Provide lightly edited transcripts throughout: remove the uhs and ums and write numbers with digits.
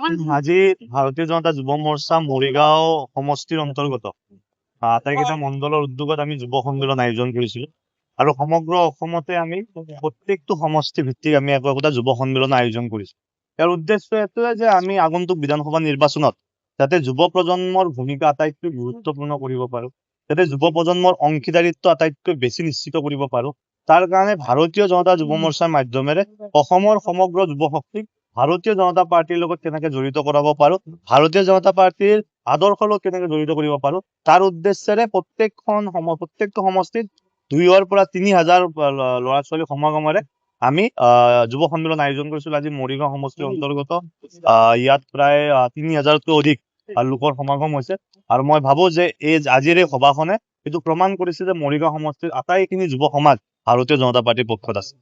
আজি ভাৰতীয় জনতা যুৱ মৰ্চা মৰিগাঁও সমষ্টিৰ অন্তৰ্গত আটাইকেইটা মণ্ডলৰ উদ্যোগত আমি যুৱ সন্মিলন আয়োজন কৰিছিলো আৰু সমগ্ৰ অসমতে আমি প্ৰত্যেকটো সমষ্টি ভিত্তিক আমি একোটা যুৱ সন্মিলন আয়োজন কৰিছো। ইয়াৰ উদ্দেশ্য এইটোৱে যে আমি আগন্তুক বিধানসভা নিৰ্বাচনত যাতে যুৱ প্ৰজন্মৰ ভূমিকা আটাইতকৈ গুৰুত্বপূৰ্ণ কৰিব পাৰো, যাতে যুৱ প্ৰজন্মৰ অংশীদাৰিত্ব আটাইতকৈ বেছি নিশ্চিত কৰিব পাৰো, তাৰ কাৰণে ভাৰতীয় জনতা যুৱ মৰ্চাৰ মাধ্যমেৰে অসমৰ সমগ্ৰ যুৱ শক্তিক ভাৰতীয় জনতা পাৰ্টিৰ লগত কেনেকে জড়িত কৰাব পাৰো, ভাৰতীয় জনতা পাৰ্টিৰ আদৰ্শৰ লগত কেনেকে জড়িত কৰিব পাৰো, তাৰ উদ্দেশ্যেৰে প্ৰত্যেকটো সমষ্টিত 2,000 পৰা 3,000 ল'ৰা ছোৱালী সমাগমেৰে আমি যুৱ সন্মিলন আয়োজন কৰিছিলো। আজি মৰিগাঁও সমষ্টিৰ অন্তৰ্গত ইয়াত প্ৰায় 3,000তকৈ অধিক লোকৰ সমাগম হৈছে আৰু মই ভাবো যে আজিৰ এই সভাখনে এইটো প্ৰমাণ কৰিছে যে মৰিগাঁও সমষ্টিৰ আটাইখিনি যুৱ সমাজ ভাৰতীয় জনতা পাৰ্টিৰ পক্ষত আছে।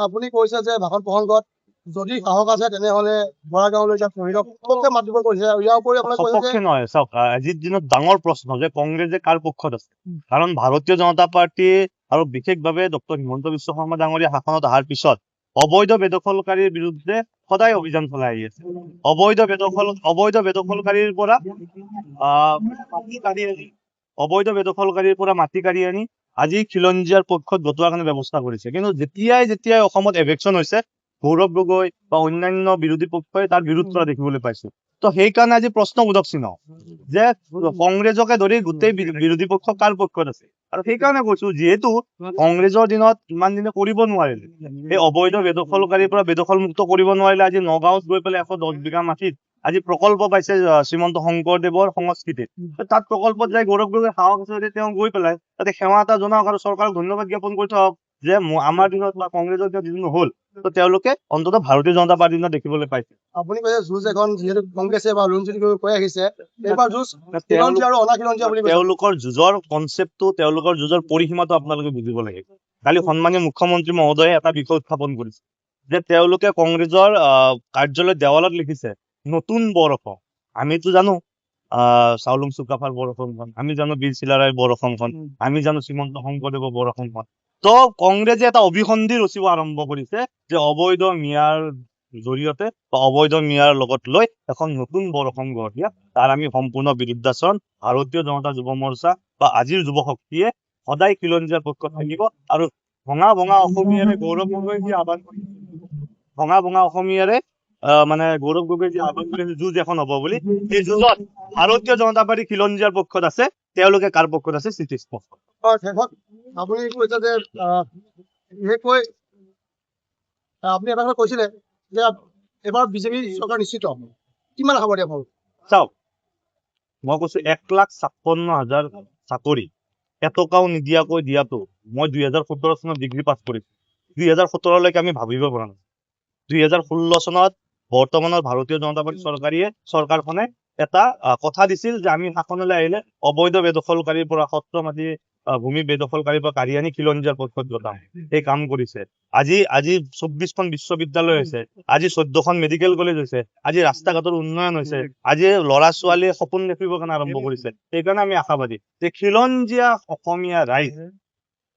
আপুনি কৈছে যে ভাষণ প্ৰসংগত যদি সাহস আছে তেনেহলে বৰাগাঁৱলৈ মাতিব কৈছে। ইয়াৰ উপৰি আপোনাক সপক্ষে নহয়, চাওক আজিৰ দিনত ডাঙৰ প্ৰশ্ন যে কংগ্ৰেছে কাৰ পক্ষত আছে, কাৰণ ভাৰতীয় জনতা পাৰ্টি আৰু বিশেষভাৱে ডক্টৰ হিমন্ত বিশ্ব শৰ্মা ডাঙৰীয়া শাসনত অহাৰ পিছত অবৈধ বেদখলকাৰীৰ বিৰুদ্ধে সদায় অভিযান চলাই আহি আছে। অবৈধ বেদখলকাৰীৰ পৰা মাটি কাঢ়ি আনি আজি খিলঞ্জীয়াৰ পক্ষত গতোৱাৰ কাৰণে ব্যৱস্থা কৰিছে। কিন্তু যেতিয়াই অসমত এভেকশ্যন হৈছে, গৌৰৱ গগৈ বা অন্যান্য বিৰোধী পক্ষই তাৰ বিৰোধ কৰা দেখিবলৈ পাইছো। তো সেইকাৰণে আজি প্ৰশ্নবোধক চিহ্ন যে কংগ্ৰেছকে ধৰি গোটেই বিৰোধী পক্ষ কাৰ পক্ষত আছে। আৰু সেইকাৰণে কৈছো, যিহেতু কংগ্ৰেছৰ দিনত ইমান দিনে কৰিব নোৱাৰিলে, এই অবৈধ বেদখলকাৰীৰ পৰা বেদখল মুক্ত কৰিব নোৱাৰিলে, আজি নগাঁৱত গৈ পেলাই 110 বিঘা মাটিত আজি প্ৰকল্প পাইছে শ্ৰীমন্ত শংকৰদেৱৰ সংস্কৃতিত। তাত প্ৰকল্পত যাই গৌৰৱ গগৈ সাহস আছে যদি তেওঁ গৈ পেলাই তাতে সেৱা এটা জনাওক আৰু চৰকাৰক ধন্যবাদ জ্ঞাপন কৰি থওক যে আমাৰ দিনত বা কংগ্ৰেছৰ দিনত যিটো নহল, তো তেওঁলোকে অন্ততঃ ভাৰতীয় জনতা পাৰ্টিৰ দিনত দেখিবলৈ পাইছে। আপুনি কৈছে যুঁজ এখন যিহেতু কংগ্ৰেছে বা অৰুণ জেটলীয়ে কৈ আহিছে, এইবাৰ যুঁজ খিলঞ্জীয়া আৰু অনাখিলঞ্জীয়া বুলি কৈছে। তেওঁলোকৰ যুঁজৰ কনচেপ্টটো, তেওঁলোকৰ যুঁজৰ পৰিসীমাটো আপোনালোকে বুজিব লাগিব। কালি সন্মানীয় মুখ্যমন্ত্ৰী মহোদয়ে এটা বিষয় উত্থাপন কৰিছে যে তেওঁলোকে কংগ্ৰেছৰ কাৰ্যালয়ৰ দেৱালত লিখিছে নতুন বৰ অসম। আমিতো জানো চাউলুং চুকাফাৰ বৰ অসমখন, আমি জানো বীৰ চিলাৰায়ৰ বৰ অসমখন, আমি জানো শ্ৰীমন্ত শংকৰদেৱৰ বৰ অসমখন। তো কংগ্ৰেছে এটা অভিসন্ধি ৰচিব আৰম্ভ কৰিছে যে অবৈধ মিয়াৰ জৰিয়তে বা অবৈধ মিয়াৰ লগত লৈ এখন নতুন বৰ অসম গঢ় দিয়া। তাৰ আমি সম্পূৰ্ণ বিৰুদ্ধাচৰণ। ভাৰতীয় জনতা যুৱ মৰ্চা বা আজিৰ যুৱ শক্তিয়ে সদায় খিলঞ্জীয়াৰ পক্ষত থাকিব আৰু ভঙা অসমীয়াৰে গৌৰৱ গগৈ যি আহ্বান কৰিছে, গৌৰৱ গগৈ যি আহ্বান কৰিছে যুঁজ এখন হ'ব বুলি, এই যুঁজত ভাৰতীয় জনতা পাৰ্টি খিলঞ্জীয়াৰ পক্ষত আছে। তেওঁলোকে কাৰ পক্ষত আছে স্পষ্ট। শেষত আপুনি কৈছে যে বিশেষকৈ আপুনি এটা কথা কৈছিলে যে এবাৰ বিজেপি চৰকাৰ নিশ্চিত। কিমান হ'ব দিয়া ভাবো? চাওক, মই কৈছো 1,56,000 চাকৰি এটকাও নিদিয়াকৈ দিয়াটো মই 2017 চনত ডিগ্ৰী পাছ কৰিছো। 2017লৈকে আমি ভাবিব পৰা নাই। 2016 চনত বৰ্তমানৰ ভাৰতীয় জনতা পাৰ্টি চৰকাৰখনে এটা কথা দিছিল যে আমি শাসনলৈ আহিলে অবৈধ বেদখলকাৰীৰ পৰা সত্ৰ মাটি ভূমি বেদখলকাৰীৰ পৰা কাঢ়ি আনি খিলঞ্জীয়াৰ পক্ষত গতাম। এই কাম কৰিছে। আজি 24খন বিশ্ববিদ্যালয় হৈছে, আজি 14খন মেডিকেল কলেজ হৈছে, আজি ৰাস্তা ঘাটৰ উন্নয়ন হৈছে, আজি ল'ৰা ছোৱালীয়ে সপোন দেখিবৰ কাৰণে আৰম্ভ কৰিছে। সেইকাৰণে আমি আশাবাদী যে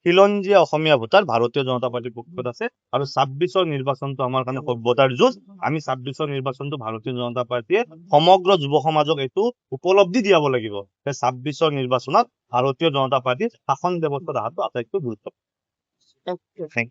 খিলঞ্জীয়া অসমীয়া ভোটাৰ ভাৰতীয় জনতা পাৰ্টিৰ পক্ষত আছে। আৰু 26ৰ নিৰ্বাচনটো আমাৰ কাৰণে সভ্যতাৰ যুঁজ। আমি 26ৰ নিৰ্বাচনটো ভাৰতীয় জনতা পাৰ্টিয়ে সমগ্ৰ যুৱ সমাজক এইটো উপলব্ধি দিয়াব লাগিব যে 26ৰ নিৰ্বাচনত ভাৰতীয় জনতা পাৰ্টিৰ শাসন ব্যৱস্থাত অহাটো আটাইতকৈ গুৰুত্বপূৰ্ণ।